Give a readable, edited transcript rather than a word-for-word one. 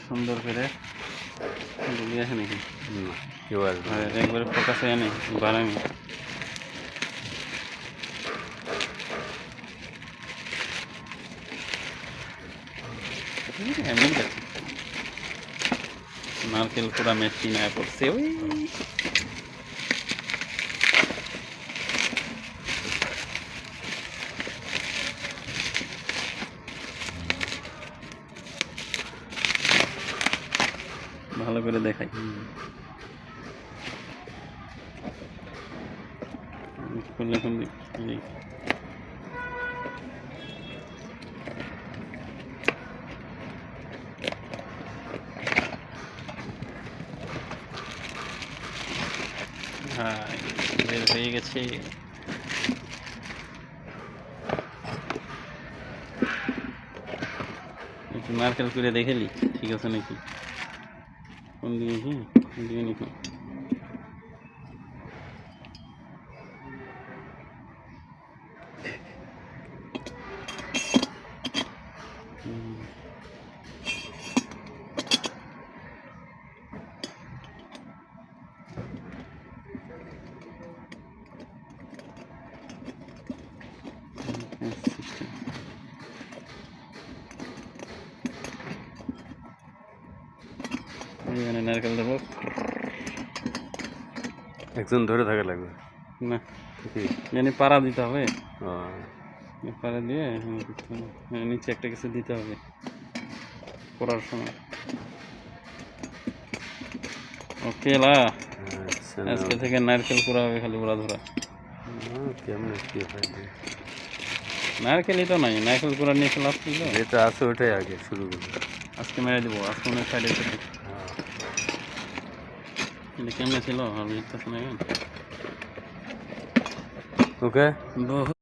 সুন্দর করে ডুবিয়ে আসে নাকি কেউ আসবে একবারে ফোকাসে আনে বানামি এমন যাচ্ছে নারকেল পুরা মেশিন আয় পড়ছে ওই ভালো করে দেখাই খুললে খুললি হ্যাঁ বের হয়ে গেছে একটু নারকেল করে দেখেলি ঠিক আছে নাকি কোন দিকে কি কোন দিকে নাকি এখানে নারকেল দেবো একজন ধরে থাকা লাগবে না জানি পাড়া দিতে হবে পাড়া দিয়ে নিচে একটা কিছু দিতে হবে পড়ার সময় ওকে লা আজকে থেকে নারকেল পোড়া হবে খালি ওরা ধরা কেমন কি হয় নারকেলই তো নাই নারকেল পোড়া নিয়ে চলে আসছিল যেটা আছে ওটাই আগে শুরু করবো আজকে মেরে দেবো আজকে অনেক সাইডে কেমনে ছিল আমি ওকে